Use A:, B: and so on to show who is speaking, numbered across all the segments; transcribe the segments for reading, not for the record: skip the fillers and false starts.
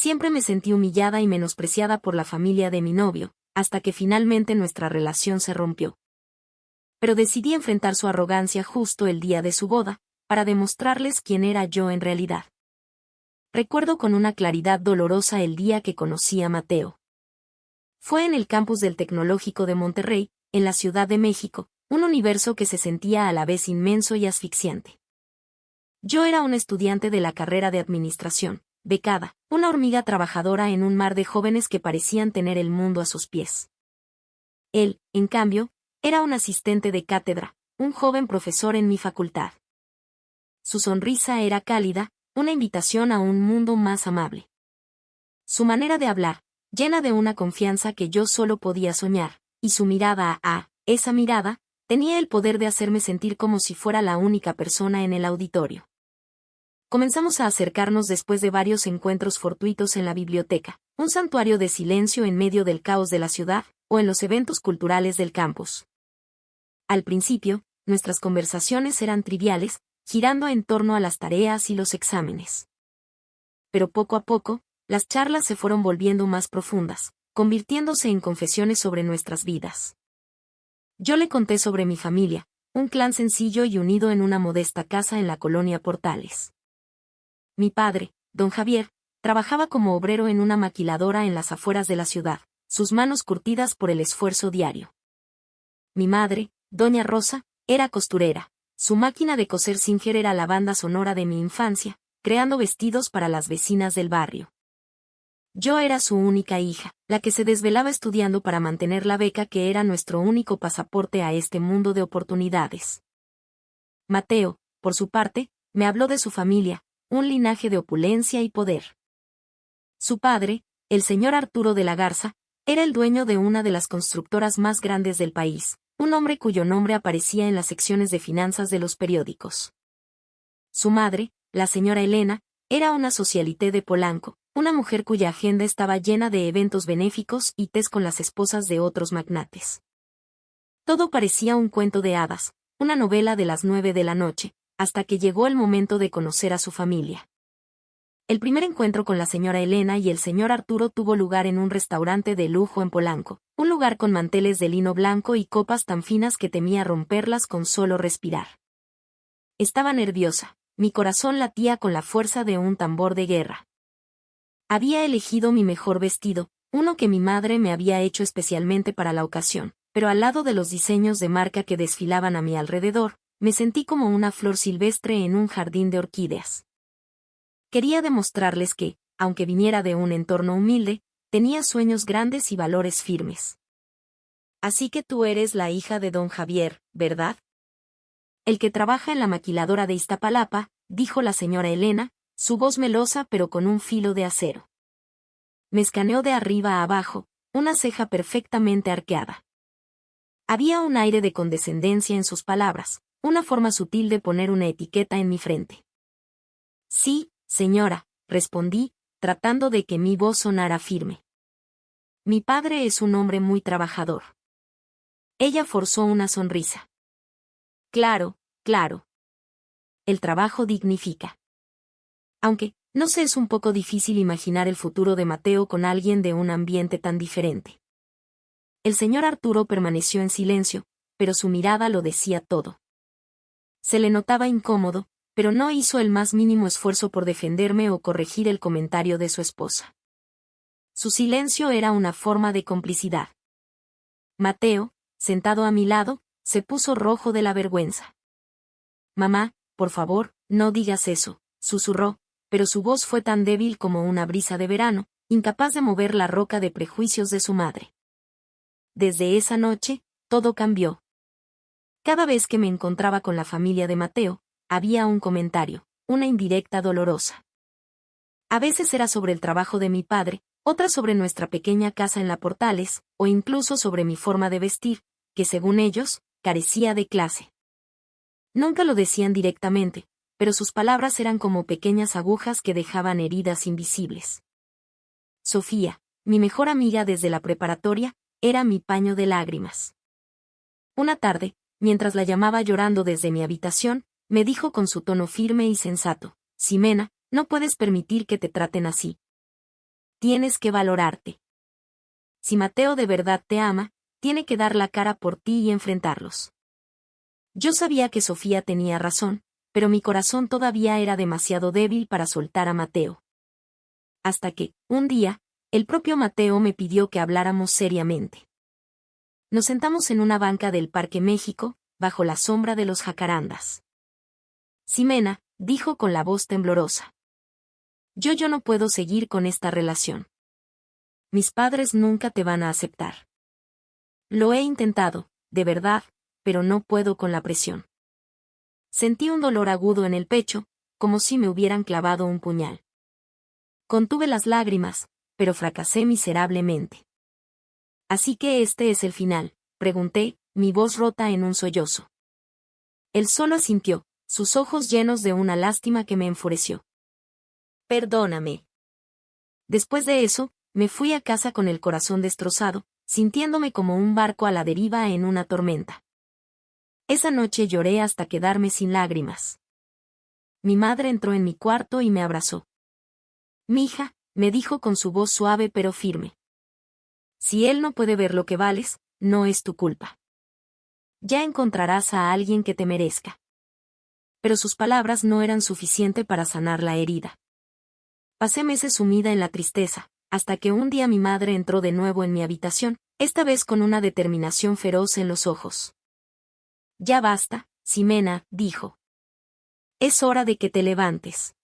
A: Siempre me sentí humillada y menospreciada por la familia de mi novio, hasta que finalmente nuestra relación se rompió. Pero decidí enfrentar su arrogancia justo el día de su boda, para demostrarles quién era yo en realidad. Recuerdo con una claridad dolorosa el día que conocí a Mateo. Fue en el campus del Tecnológico de Monterrey, en la Ciudad de México, un universo que se sentía a la vez inmenso y asfixiante. Yo era una estudiante de la carrera de administración, becada, una hormiga trabajadora en un mar de jóvenes que parecían tener el mundo a sus pies. Él, en cambio, era un asistente de cátedra, un joven profesor en mi facultad. Su sonrisa era cálida, una invitación a un mundo más amable. Su manera de hablar, llena de una confianza que yo solo podía soñar, y su mirada esa mirada, tenía el poder de hacerme sentir como si fuera la única persona en el auditorio. Comenzamos a acercarnos después de varios encuentros fortuitos en la biblioteca, un santuario de silencio en medio del caos de la ciudad, o en los eventos culturales del campus. Al principio, nuestras conversaciones eran triviales, girando en torno a las tareas y los exámenes. Pero poco a poco, las charlas se fueron volviendo más profundas, convirtiéndose en confesiones sobre nuestras vidas. Yo le conté sobre mi familia, un clan sencillo y unido en una modesta casa en la colonia Portales. Mi padre, don Javier, trabajaba como obrero en una maquiladora en las afueras de la ciudad, sus manos curtidas por el esfuerzo diario. Mi madre, doña Rosa, era costurera. Su máquina de coser Singer era la banda sonora de mi infancia, creando vestidos para las vecinas del barrio. Yo era su única hija, la que se desvelaba estudiando para mantener la beca que era nuestro único pasaporte a este mundo de oportunidades. Mateo, por su parte, me habló de su familia, un linaje de opulencia y poder. Su padre, el señor Arturo de la Garza, era el dueño de una de las constructoras más grandes del país, un hombre cuyo nombre aparecía en las secciones de finanzas de los periódicos. Su madre, la señora Elena, era una socialité de Polanco, una mujer cuya agenda estaba llena de eventos benéficos y tés con las esposas de otros magnates. Todo parecía un cuento de hadas, una novela de las 9 de la noche, hasta que llegó el momento de conocer a su familia. El primer encuentro con la señora Elena y el señor Arturo tuvo lugar en un restaurante de lujo en Polanco, un lugar con manteles de lino blanco y copas tan finas que temía romperlas con solo respirar. Estaba nerviosa, mi corazón latía con la fuerza de un tambor de guerra. Había elegido mi mejor vestido, uno que mi madre me había hecho especialmente para la ocasión, pero al lado de los diseños de marca que desfilaban a mi alrededor, me sentí como una flor silvestre en un jardín de orquídeas. Quería demostrarles que, aunque viniera de un entorno humilde, tenía sueños grandes y valores firmes. Así que tú eres la hija de don Javier, ¿verdad? El que trabaja en la maquiladora de Iztapalapa, dijo la señora Elena, su voz melosa pero con un filo de acero. Me escaneó de arriba a abajo, una ceja perfectamente arqueada. Había un aire de condescendencia en sus palabras, una forma sutil de poner una etiqueta en mi frente. Sí, señora, respondí, tratando de que mi voz sonara firme. Mi padre es un hombre muy trabajador. Ella forzó una sonrisa. Claro, claro. El trabajo dignifica. Aunque, no sé, es un poco difícil imaginar el futuro de Mateo con alguien de un ambiente tan diferente. El señor Arturo permaneció en silencio, pero su mirada lo decía todo. Se le notaba incómodo, pero no hizo el más mínimo esfuerzo por defenderme o corregir el comentario de su esposa. Su silencio era una forma de complicidad. Mateo, sentado a mi lado, se puso rojo de la vergüenza. Mamá, por favor, no digas eso, susurró, pero su voz fue tan débil como una brisa de verano, incapaz de mover la roca de prejuicios de su madre. Desde esa noche, todo cambió. Cada vez que me encontraba con la familia de Mateo, había un comentario, una indirecta dolorosa. A veces era sobre el trabajo de mi padre, otra sobre nuestra pequeña casa en la Portales, o incluso sobre mi forma de vestir, que según ellos, carecía de clase. Nunca lo decían directamente, pero sus palabras eran como pequeñas agujas que dejaban heridas invisibles. Sofía, mi mejor amiga desde la preparatoria, era mi paño de lágrimas. Una tarde, mientras la llamaba llorando desde mi habitación, me dijo con su tono firme y sensato: Ximena, no puedes permitir que te traten así. tienes que valorarte. Si Mateo de verdad te ama, tiene que dar la cara por ti y enfrentarlos. Yo sabía que Sofía tenía razón, pero mi corazón todavía era demasiado débil para soltar a Mateo. Hasta que, un día, el propio Mateo me pidió que habláramos seriamente. Nos sentamos en una banca del Parque México, bajo la sombra de los jacarandas. Ximena, dijo con la voz temblorosa. Yo no puedo seguir con esta relación. Mis padres nunca te van a aceptar. Lo he intentado, de verdad, pero no puedo con la presión. Sentí un dolor agudo en el pecho, como si me hubieran clavado un puñal. Contuve las lágrimas, pero fracasé miserablemente. ¿Así que este es el final?, pregunté, mi voz rota en un sollozo. Él solo asintió, sus ojos llenos de una lástima que me enfureció. Perdóname. Después de eso, me fui a casa con el corazón destrozado, sintiéndome como un barco a la deriva en una tormenta. Esa noche lloré hasta quedarme sin lágrimas. Mi madre entró en mi cuarto y me abrazó. Mija, me dijo con su voz suave pero firme. Si él no puede ver lo que vales, no es tu culpa. Ya encontrarás a alguien que te merezca. Pero sus palabras no eran suficiente para sanar la herida. Pasé meses sumida en la tristeza, hasta que un día mi madre entró de nuevo en mi habitación, esta vez con una determinación feroz en los ojos. Ya basta, Ximena, dijo. Es hora de que te levantes.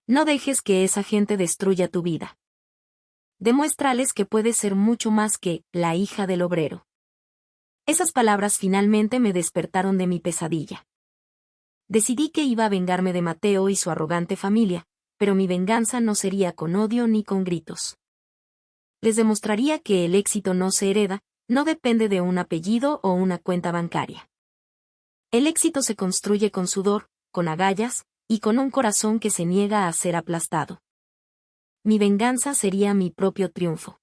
A: No dejes que esa gente destruya tu vida. Demuéstrales que puedes ser mucho más que la hija del obrero. Esas palabras finalmente me despertaron de mi pesadilla. Decidí que iba a vengarme de Mateo y su arrogante familia, pero mi venganza no sería con odio ni con gritos. Les demostraría que el éxito no se hereda, no depende de un apellido o una cuenta bancaria. El éxito se construye con sudor, con agallas, y con un corazón que se niega a ser aplastado. Mi venganza sería mi propio triunfo.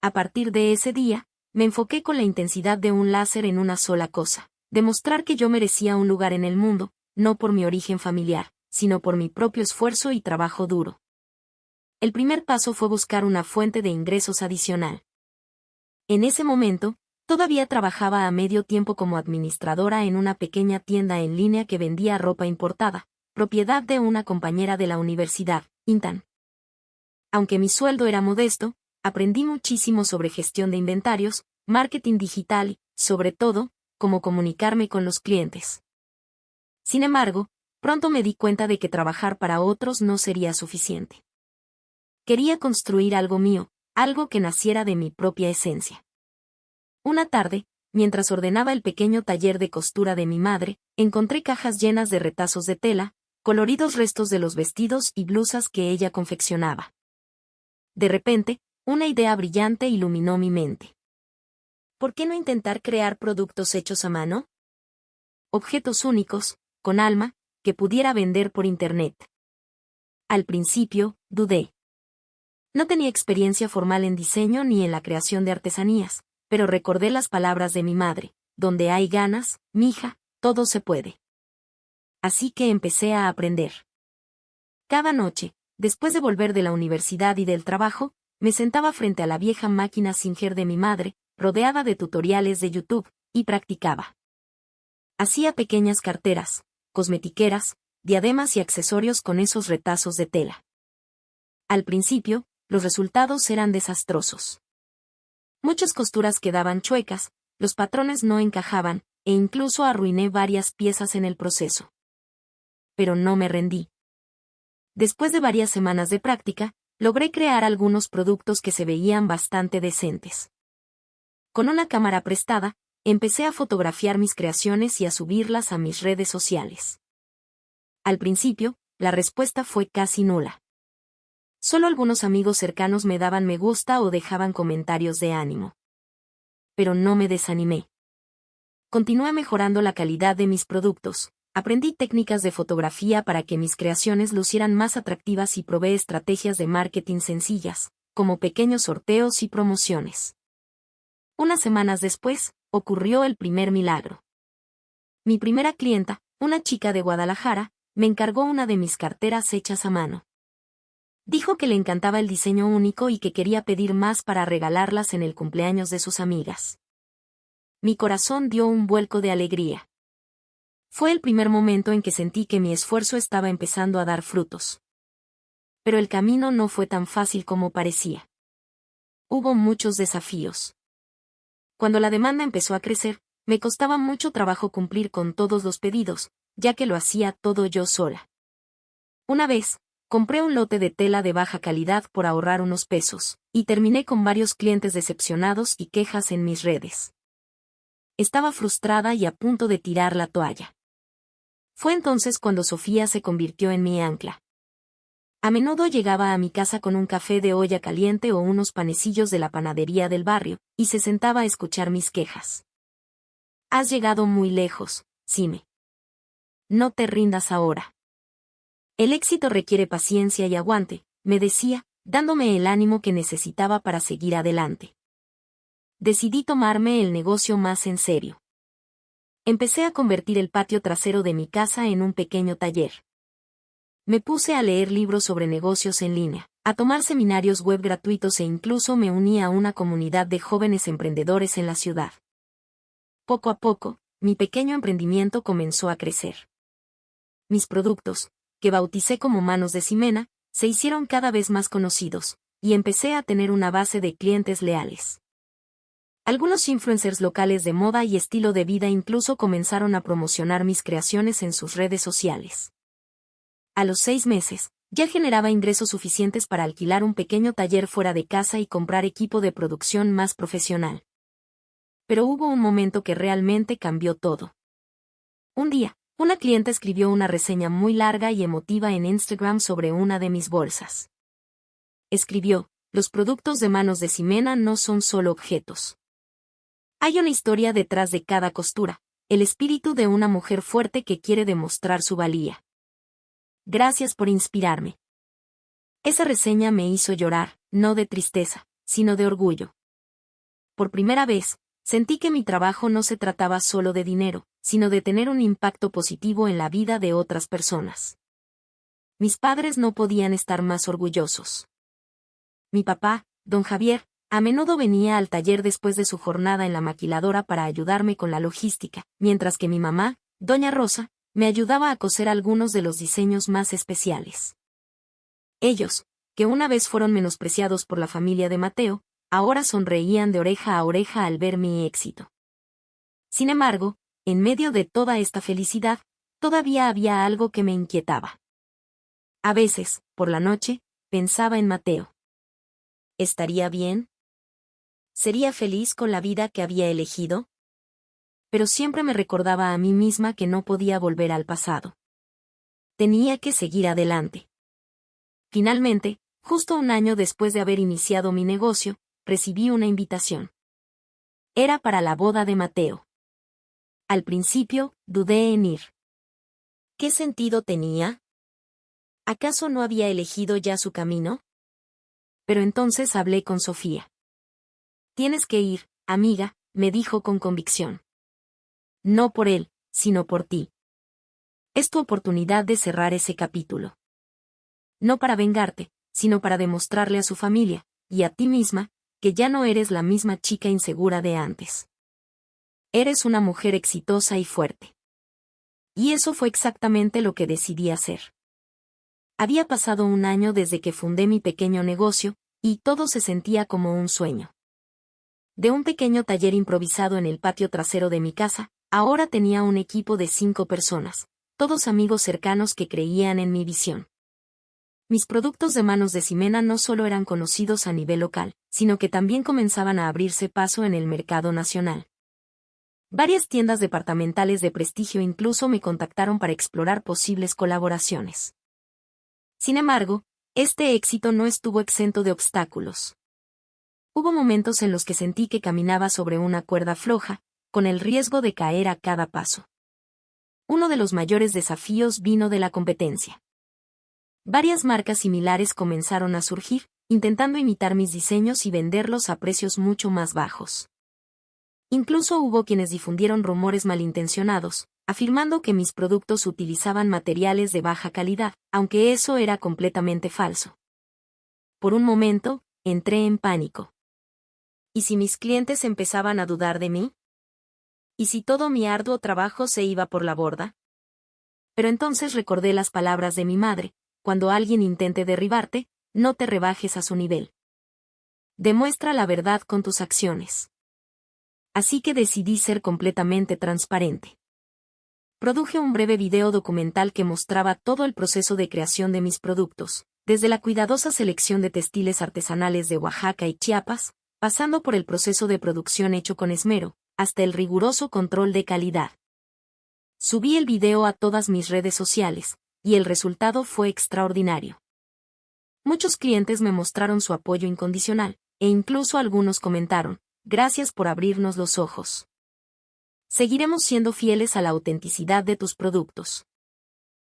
A: A partir de ese día, me enfoqué con la intensidad de un láser en una sola cosa: demostrar que yo merecía un lugar en el mundo, no por mi origen familiar, sino por mi propio esfuerzo y trabajo duro. El primer paso fue buscar una fuente de ingresos adicional. En ese momento, todavía trabajaba a medio tiempo como administradora en una pequeña tienda en línea que vendía ropa importada, propiedad de una compañera de la universidad, Intan. Aunque mi sueldo era modesto, aprendí muchísimo sobre gestión de inventarios, marketing digital y, sobre todo, cómo comunicarme con los clientes. Sin embargo, pronto me di cuenta de que trabajar para otros no sería suficiente. Quería construir algo mío, algo que naciera de mi propia esencia. Una tarde, mientras ordenaba el pequeño taller de costura de mi madre, encontré cajas llenas de retazos de tela, coloridos restos de los vestidos y blusas que ella confeccionaba. De repente, una idea brillante iluminó mi mente. ¿Por qué no intentar crear productos hechos a mano? Objetos únicos, con alma, que pudiera vender por internet. Al principio, dudé. No tenía experiencia formal en diseño ni en la creación de artesanías, pero recordé las palabras de mi madre: donde hay ganas, mija, todo se puede. Así que empecé a aprender. Cada noche, después de volver de la universidad y del trabajo, me sentaba frente a la vieja máquina Singer de mi madre, rodeada de tutoriales de YouTube, y practicaba. Hacía pequeñas carteras, cosmetiqueras, diademas y accesorios con esos retazos de tela. Al principio, los resultados eran desastrosos. Muchas costuras quedaban chuecas, los patrones no encajaban, e incluso arruiné varias piezas en el proceso. Pero no me rendí. Después de varias semanas de práctica, logré crear algunos productos que se veían bastante decentes. Con una cámara prestada, empecé a fotografiar mis creaciones y a subirlas a mis redes sociales. Al principio, la respuesta fue casi nula. Solo algunos amigos cercanos me daban me gusta o dejaban comentarios de ánimo. Pero no me desanimé. Continué mejorando la calidad de mis productos, aprendí técnicas de fotografía para que mis creaciones lucieran más atractivas y probé estrategias de marketing sencillas, como pequeños sorteos y promociones. Unas semanas después, ocurrió el primer milagro. Mi primera clienta, una chica de Guadalajara, me encargó una de mis carteras hechas a mano. Dijo que le encantaba el diseño único y que quería pedir más para regalarlas en el cumpleaños de sus amigas. Mi corazón dio un vuelco de alegría. Fue el primer momento en que sentí que mi esfuerzo estaba empezando a dar frutos. Pero el camino no fue tan fácil como parecía. Hubo muchos desafíos. Cuando la demanda empezó a crecer, me costaba mucho trabajo cumplir con todos los pedidos, ya que lo hacía todo yo sola. Una vez, compré un lote de tela de baja calidad por ahorrar unos pesos, y terminé con varios clientes decepcionados y quejas en mis redes. Estaba frustrada y a punto de tirar la toalla. Fue entonces cuando Sofía se convirtió en mi ancla. A menudo llegaba a mi casa con un café de olla caliente o unos panecillos de la panadería del barrio, y se sentaba a escuchar mis quejas. Has llegado muy lejos, Sime. No te rindas ahora. El éxito requiere paciencia y aguante, me decía, dándome el ánimo que necesitaba para seguir adelante. Decidí tomarme el negocio más en serio. Empecé a convertir el patio trasero de mi casa en un pequeño taller. Me puse a leer libros sobre negocios en línea, a tomar seminarios web gratuitos e incluso me uní a una comunidad de jóvenes emprendedores en la ciudad. Poco a poco, mi pequeño emprendimiento comenzó a crecer. Mis productos, que bauticé como Manos de Ximena, se hicieron cada vez más conocidos, y empecé a tener una base de clientes leales. Algunos influencers locales de moda y estilo de vida incluso comenzaron a promocionar mis creaciones en sus redes sociales. A los 6 meses, ya generaba ingresos suficientes para alquilar un pequeño taller fuera de casa y comprar equipo de producción más profesional. Pero hubo un momento que realmente cambió todo. Un día, una clienta escribió una reseña muy larga y emotiva en Instagram sobre una de mis bolsas. Escribió: los productos de Manos de Ximena no son solo objetos. Hay una historia detrás de cada costura, el espíritu de una mujer fuerte que quiere demostrar su valía. Gracias por inspirarme. Esa reseña me hizo llorar, no de tristeza, sino de orgullo. Por primera vez, sentí que mi trabajo no se trataba solo de dinero, sino de tener un impacto positivo en la vida de otras personas. Mis padres no podían estar más orgullosos. Mi papá, don Javier, a menudo venía al taller después de su jornada en la maquiladora para ayudarme con la logística, mientras que mi mamá, doña Rosa, me ayudaba a coser algunos de los diseños más especiales. Ellos, que una vez fueron menospreciados por la familia de Mateo, ahora sonreían de oreja a oreja al ver mi éxito. Sin embargo, en medio de toda esta felicidad, todavía había algo que me inquietaba. A veces, por la noche, pensaba en Mateo. ¿Estaría bien? ¿Sería feliz con la vida que había elegido? Pero siempre me recordaba a mí misma que no podía volver al pasado. Tenía que seguir adelante. Finalmente, justo un año después de haber iniciado mi negocio, recibí una invitación. Era para la boda de Mateo. Al principio, dudé en ir. ¿Qué sentido tenía? ¿Acaso no había elegido ya su camino? Pero entonces hablé con Sofía. Tienes que ir, amiga, me dijo con convicción. No por él, sino por ti. Es tu oportunidad de cerrar ese capítulo. No para vengarte, sino para demostrarle a su familia, y a ti misma, que ya no eres la misma chica insegura de antes. Eres una mujer exitosa y fuerte. Y eso fue exactamente lo que decidí hacer. Había pasado un año desde que fundé mi pequeño negocio, y todo se sentía como un sueño. De un pequeño taller improvisado en el patio trasero de mi casa, ahora tenía un equipo de 5 personas, todos amigos cercanos que creían en mi visión. Mis productos de Manos de Ximena no solo eran conocidos a nivel local, sino que también comenzaban a abrirse paso en el mercado nacional. Varias tiendas departamentales de prestigio incluso me contactaron para explorar posibles colaboraciones. Sin embargo, este éxito no estuvo exento de obstáculos. Hubo momentos en los que sentí que caminaba sobre una cuerda floja, con el riesgo de caer a cada paso. Uno de los mayores desafíos vino de la competencia. Varias marcas similares comenzaron a surgir, intentando imitar mis diseños y venderlos a precios mucho más bajos. Incluso hubo quienes difundieron rumores malintencionados, afirmando que mis productos utilizaban materiales de baja calidad, aunque eso era completamente falso. Por un momento, entré en pánico. ¿Y si mis clientes empezaban a dudar de mí? ¿Y si todo mi arduo trabajo se iba por la borda? Pero entonces recordé las palabras de mi madre: cuando alguien intente derribarte, no te rebajes a su nivel. Demuestra la verdad con tus acciones. Así que decidí ser completamente transparente. Produje un breve video documental que mostraba todo el proceso de creación de mis productos, desde la cuidadosa selección de textiles artesanales de Oaxaca y Chiapas, pasando por el proceso de producción hecho con esmero, hasta el riguroso control de calidad. Subí el video a todas mis redes sociales, y el resultado fue extraordinario. Muchos clientes me mostraron su apoyo incondicional, e incluso algunos comentaron: gracias por abrirnos los ojos. Seguiremos siendo fieles a la autenticidad de tus productos.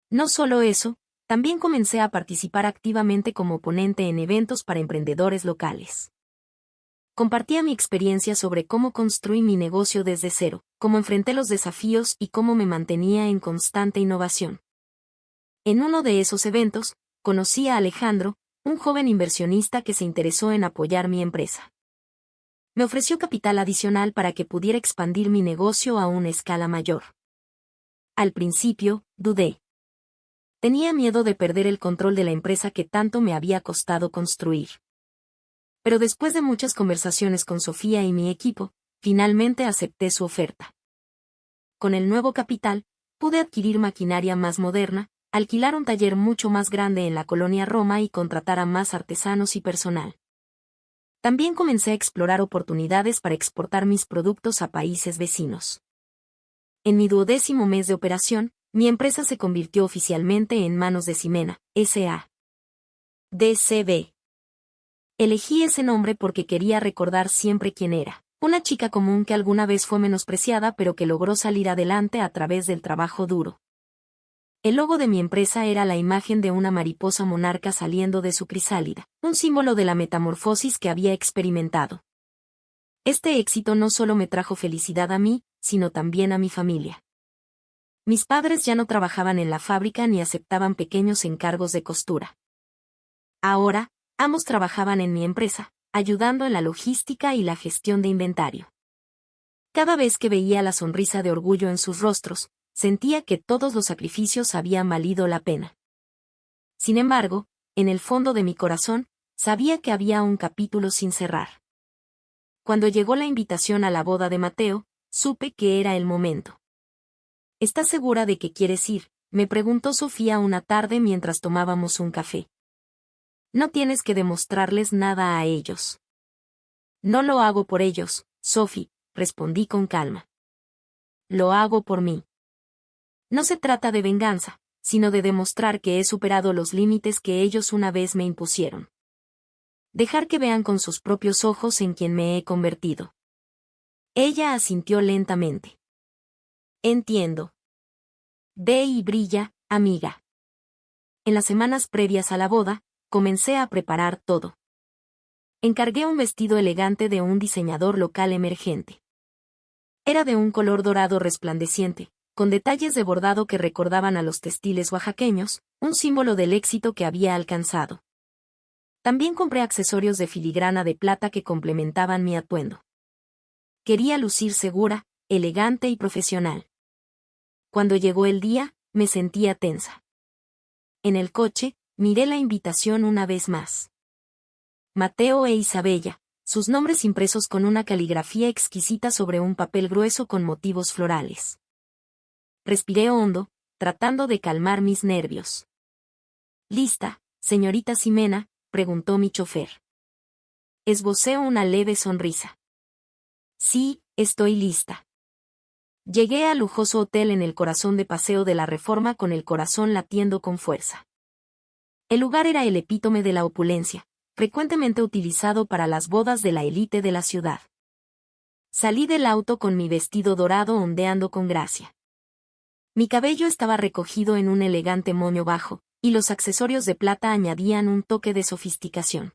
A: No solo eso, también comencé a participar activamente como ponente en eventos para emprendedores locales. Compartía mi experiencia sobre cómo construí mi negocio desde cero, cómo enfrenté los desafíos y cómo me mantenía en constante innovación. En uno de esos eventos, conocí a Alejandro, un joven inversionista que se interesó en apoyar mi empresa. Me ofreció capital adicional para que pudiera expandir mi negocio a una escala mayor. Al principio, dudé. Tenía miedo de perder el control de la empresa que tanto me había costado construir. Pero después de muchas conversaciones con Sofía y mi equipo, finalmente acepté su oferta. Con el nuevo capital, pude adquirir maquinaria más moderna, alquilar un taller mucho más grande en la colonia Roma y contratar a más artesanos y personal. También comencé a explorar oportunidades para exportar mis productos a países vecinos. En mi 12º mes de operación, mi empresa se convirtió oficialmente en manos de Ximena, S.A. DCB. Elegí ese nombre porque quería recordar siempre quién era: una chica común que alguna vez fue menospreciada pero que logró salir adelante a través del trabajo duro. El logo de mi empresa era la imagen de una mariposa monarca saliendo de su crisálida, un símbolo de la metamorfosis que había experimentado. Este éxito no solo me trajo felicidad a mí, sino también a mi familia. Mis padres ya no trabajaban en la fábrica ni aceptaban pequeños encargos de costura. Ahora, ambos trabajaban en mi empresa, ayudando en la logística y la gestión de inventario. Cada vez que veía la sonrisa de orgullo en sus rostros, sentía que todos los sacrificios habían valido la pena. Sin embargo, en el fondo de mi corazón, sabía que había un capítulo sin cerrar. Cuando llegó la invitación a la boda de Mateo, supe que era el momento. ¿Estás segura de que quieres ir?, me preguntó Sofía una tarde mientras tomábamos un café. No tienes que demostrarles nada a ellos. No lo hago por ellos, Sophie, respondí con calma. Lo hago por mí. No se trata de venganza, sino de demostrar que he superado los límites que ellos una vez me impusieron. Dejar que vean con sus propios ojos en quien me he convertido. Ella asintió lentamente. Entiendo. Ve y brilla, amiga. En las semanas previas a la boda, comencé a preparar todo. Encargué un vestido elegante de un diseñador local emergente. Era de un color dorado resplandeciente, con detalles de bordado que recordaban a los textiles oaxaqueños, un símbolo del éxito que había alcanzado. También compré accesorios de filigrana de plata que complementaban mi atuendo. Quería lucir segura, elegante y profesional. Cuando llegó el día, me sentía tensa. En el coche, miré la invitación una vez más. Mateo e Isabella, sus nombres impresos con una caligrafía exquisita sobre un papel grueso con motivos florales. Respiré hondo, tratando de calmar mis nervios. ¿Lista, señorita Ximena?, preguntó mi chofer. Esbocé una leve sonrisa. Sí, estoy lista. Llegué al lujoso hotel en el corazón de Paseo de la Reforma con el corazón latiendo con fuerza. El lugar era el epítome de la opulencia, frecuentemente utilizado para las bodas de la élite de la ciudad. Salí del auto con mi vestido dorado ondeando con gracia. Mi cabello estaba recogido en un elegante moño bajo, y los accesorios de plata añadían un toque de sofisticación.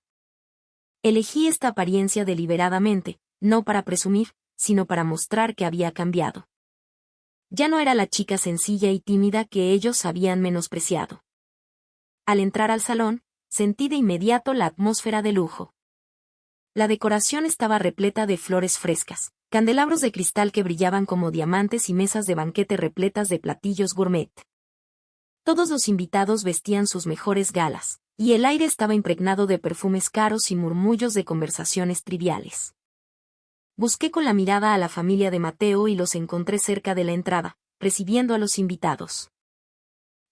A: Elegí esta apariencia deliberadamente, no para presumir, sino para mostrar que había cambiado. Ya no era la chica sencilla y tímida que ellos habían menospreciado. Al entrar al salón, sentí de inmediato la atmósfera de lujo. La decoración estaba repleta de flores frescas, candelabros de cristal que brillaban como diamantes y mesas de banquete repletas de platillos gourmet. Todos los invitados vestían sus mejores galas, y el aire estaba impregnado de perfumes caros y murmullos de conversaciones triviales. Busqué con la mirada a la familia de Mateo y los encontré cerca de la entrada, recibiendo a los invitados.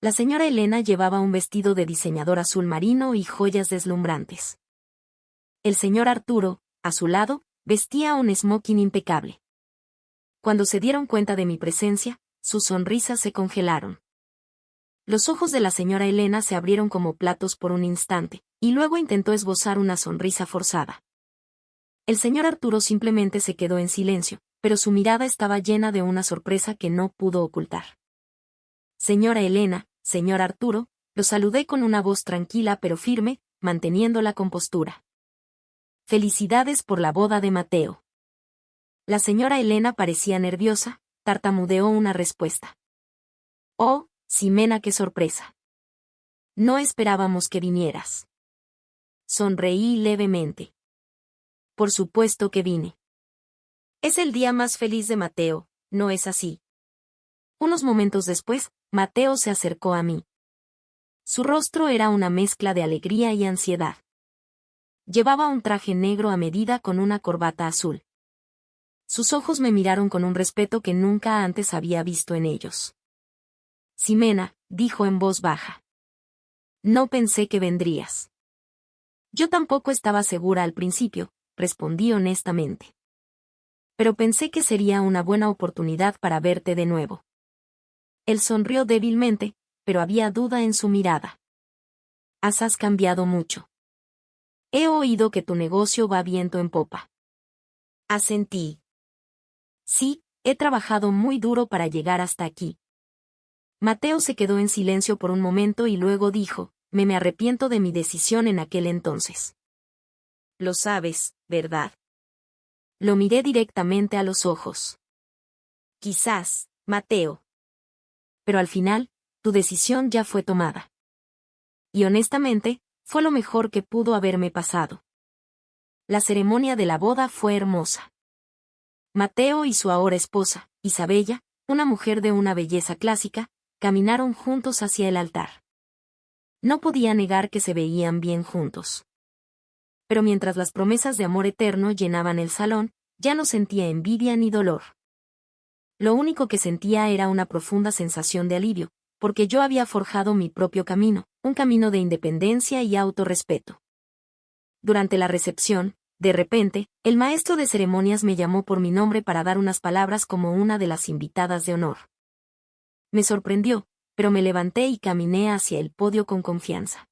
A: La señora Elena llevaba un vestido de diseñador azul marino y joyas deslumbrantes. El señor Arturo, a su lado, vestía un smoking impecable. Cuando se dieron cuenta de mi presencia, sus sonrisas se congelaron. Los ojos de la señora Elena se abrieron como platos por un instante, y luego intentó esbozar una sonrisa forzada. El señor Arturo simplemente se quedó en silencio, pero su mirada estaba llena de una sorpresa que no pudo ocultar. Señora Elena, señor Arturo, lo saludé con una voz tranquila pero firme, manteniendo la compostura. Felicidades por la boda de Mateo. La señora Elena parecía nerviosa, tartamudeó una respuesta. Oh, Ximena, qué sorpresa. No esperábamos que vinieras. Sonreí levemente. Por supuesto que vine. Es el día más feliz de Mateo, ¿no es así? Unos momentos después, Mateo se acercó a mí. Su rostro era una mezcla de alegría y ansiedad. Llevaba un traje negro a medida con una corbata azul. Sus ojos me miraron con un respeto que nunca antes había visto en ellos. Ximena, dijo en voz baja. No pensé que vendrías. Yo tampoco estaba segura al principio, respondí honestamente. Pero pensé que sería una buena oportunidad para verte de nuevo. Él sonrió débilmente, pero había duda en su mirada. Has cambiado mucho. He oído que tu negocio va viento en popa. Asentí. Sí, he trabajado muy duro para llegar hasta aquí. Mateo se quedó en silencio por un momento y luego dijo, me arrepiento de mi decisión en aquel entonces. Lo sabes, ¿verdad? Lo miré directamente a los ojos. Quizás, Mateo. Pero al final, tu decisión ya fue tomada. Y honestamente, fue lo mejor que pudo haberme pasado. La ceremonia de la boda fue hermosa. Mateo y su ahora esposa, Isabella, una mujer de una belleza clásica, caminaron juntos hacia el altar. No podía negar que se veían bien juntos. Pero mientras las promesas de amor eterno llenaban el salón, ya no sentía envidia ni dolor. Lo único que sentía era una profunda sensación de alivio, porque yo había forjado mi propio camino, un camino de independencia y autorrespeto. Durante la recepción, de repente, el maestro de ceremonias me llamó por mi nombre para dar unas palabras como una de las invitadas de honor. Me sorprendió, pero me levanté y caminé hacia el podio con confianza.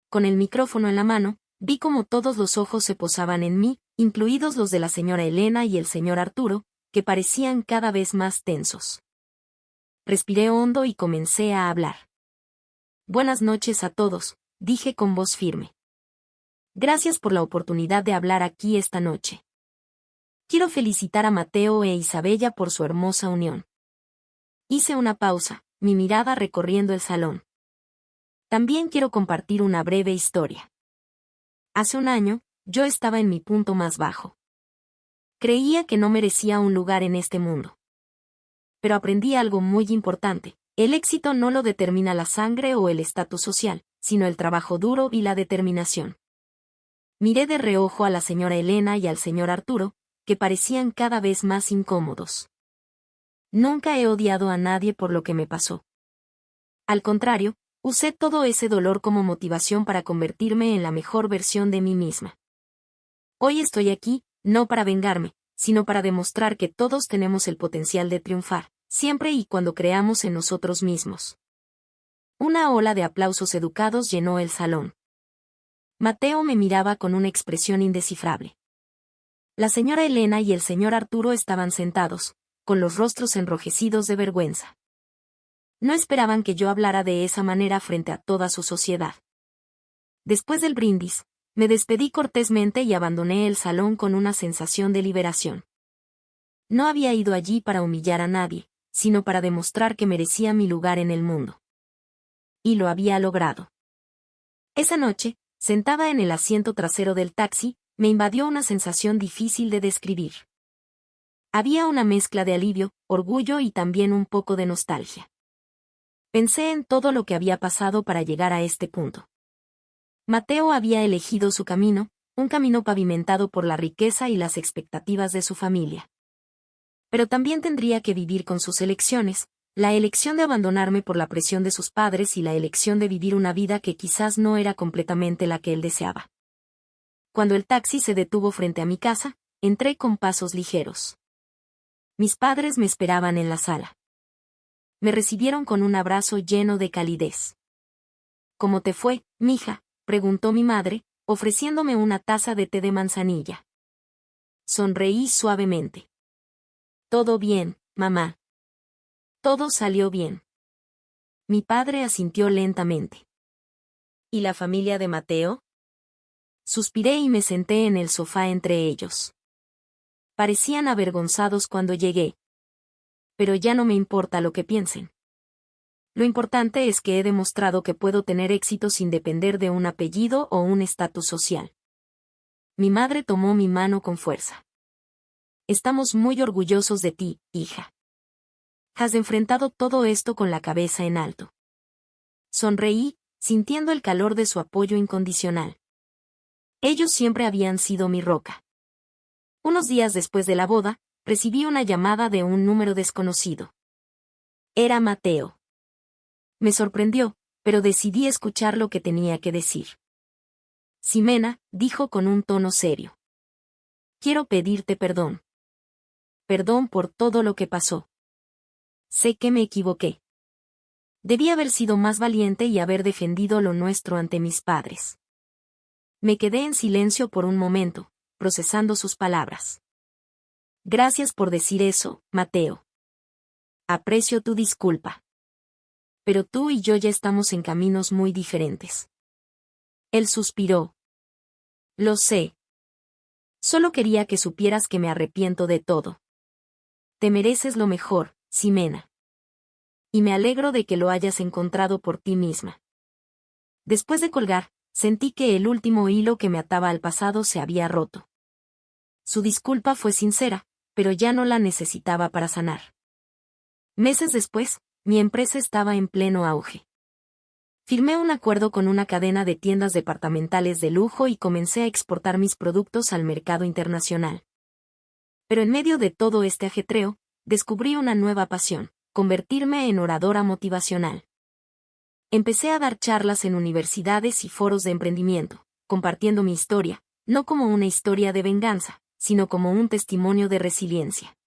A: Con el micrófono en la mano, vi como todos los ojos se posaban en mí, incluidos los de la señora Elena y el señor Arturo, que parecían cada vez más tensos. Respiré hondo y comencé a hablar. Buenas noches a todos, dije con voz firme. Gracias por la oportunidad de hablar aquí esta noche. Quiero felicitar a Mateo e Isabella por su hermosa unión. Hice una pausa, mi mirada recorriendo el salón. También quiero compartir una breve historia. Hace un año, yo estaba en mi punto más bajo. Creía que no merecía un lugar en este mundo. Pero aprendí algo muy importante. El éxito no lo determina la sangre o el estatus social, sino el trabajo duro y la determinación. Miré de reojo a la señora Elena y al señor Arturo, que parecían cada vez más incómodos. Nunca he odiado a nadie por lo que me pasó. Al contrario, usé todo ese dolor como motivación para convertirme en la mejor versión de mí misma. Hoy estoy aquí, no para vengarme, sino para demostrar que todos tenemos el potencial de triunfar, siempre y cuando creamos en nosotros mismos. Una ola de aplausos educados llenó el salón. Mateo me miraba con una expresión indescifrable. La señora Elena y el señor Arturo estaban sentados, con los rostros enrojecidos de vergüenza. No esperaban que yo hablara de esa manera frente a toda su sociedad. Después del brindis, me despedí cortésmente y abandoné el salón con una sensación de liberación. No había ido allí para humillar a nadie, sino para demostrar que merecía mi lugar en el mundo. Y lo había logrado. Esa noche, sentada en el asiento trasero del taxi, me invadió una sensación difícil de describir. Había una mezcla de alivio, orgullo y también un poco de nostalgia. Pensé en todo lo que había pasado para llegar a este punto. Mateo había elegido su camino, un camino pavimentado por la riqueza y las expectativas de su familia. Pero también tendría que vivir con sus elecciones, la elección de abandonarme por la presión de sus padres y la elección de vivir una vida que quizás no era completamente la que él deseaba. Cuando el taxi se detuvo frente a mi casa, entré con pasos ligeros. Mis padres me esperaban en la sala. Me recibieron con un abrazo lleno de calidez. ¿Cómo te fue, mija?, preguntó mi madre, ofreciéndome una taza de té de manzanilla. Sonreí suavemente. Todo bien, mamá. Todo salió bien. Mi padre asintió lentamente. ¿Y la familia de Mateo? Suspiré y me senté en el sofá entre ellos. Parecían avergonzados cuando llegué. Pero ya no me importa lo que piensen. Lo importante es que he demostrado que puedo tener éxito sin depender de un apellido o un estatus social. Mi madre tomó mi mano con fuerza. Estamos muy orgullosos de ti, hija. Has enfrentado todo esto con la cabeza en alto. Sonreí, sintiendo el calor de su apoyo incondicional. Ellos siempre habían sido mi roca. Unos días después de la boda, recibí una llamada de un número desconocido. Era Mateo. Me sorprendió, pero decidí escuchar lo que tenía que decir. Ximena, dijo con un tono serio. Quiero pedirte perdón. Perdón por todo lo que pasó. Sé que me equivoqué. Debí haber sido más valiente y haber defendido lo nuestro ante mis padres. Me quedé en silencio por un momento, procesando sus palabras. Gracias por decir eso, Mateo. Aprecio tu disculpa. Pero tú y yo ya estamos en caminos muy diferentes. Él suspiró. Lo sé. Solo quería que supieras que me arrepiento de todo. Te mereces lo mejor, Ximena. Y me alegro de que lo hayas encontrado por ti misma. Después de colgar, sentí que el último hilo que me ataba al pasado se había roto. Su disculpa fue sincera, pero ya no la necesitaba para sanar. Meses después, mi empresa estaba en pleno auge. Firmé un acuerdo con una cadena de tiendas departamentales de lujo y comencé a exportar mis productos al mercado internacional. Pero en medio de todo este ajetreo, descubrí una nueva pasión: convertirme en oradora motivacional. Empecé a dar charlas en universidades y foros de emprendimiento, compartiendo mi historia, no como una historia de venganza, sino como un testimonio de resiliencia.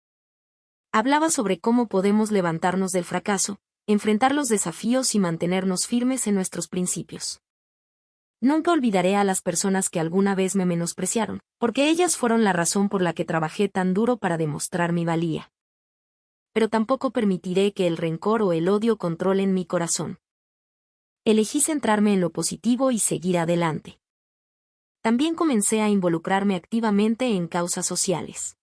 A: Hablaba sobre cómo podemos levantarnos del fracaso, enfrentar los desafíos y mantenernos firmes en nuestros principios. Nunca olvidaré a las personas que alguna vez me menospreciaron, porque ellas fueron la razón por la que trabajé tan duro para demostrar mi valía. Pero tampoco permitiré que el rencor o el odio controlen mi corazón. Elegí centrarme en lo positivo y seguir adelante. También comencé a involucrarme activamente en causas sociales.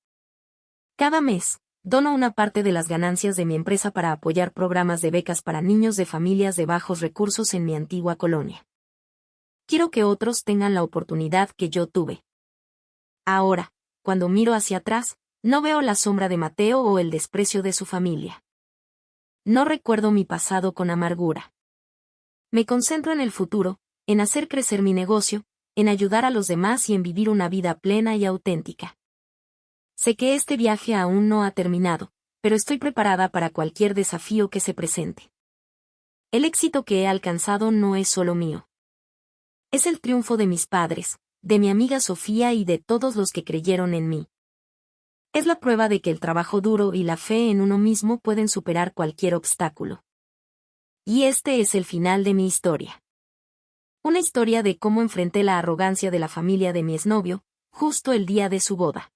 A: Cada mes, dono una parte de las ganancias de mi empresa para apoyar programas de becas para niños de familias de bajos recursos en mi antigua colonia. Quiero que otros tengan la oportunidad que yo tuve. Ahora, cuando miro hacia atrás, no veo la sombra de Mateo o el desprecio de su familia. No recuerdo mi pasado con amargura. Me concentro en el futuro, en hacer crecer mi negocio, en ayudar a los demás y en vivir una vida plena y auténtica. Sé que este viaje aún no ha terminado, pero estoy preparada para cualquier desafío que se presente. El éxito que he alcanzado no es solo mío. Es el triunfo de mis padres, de mi amiga Sofía y de todos los que creyeron en mí. Es la prueba de que el trabajo duro y la fe en uno mismo pueden superar cualquier obstáculo. Y este es el final de mi historia. Una historia de cómo enfrenté la arrogancia de la familia de mi exnovio, justo el día de su boda.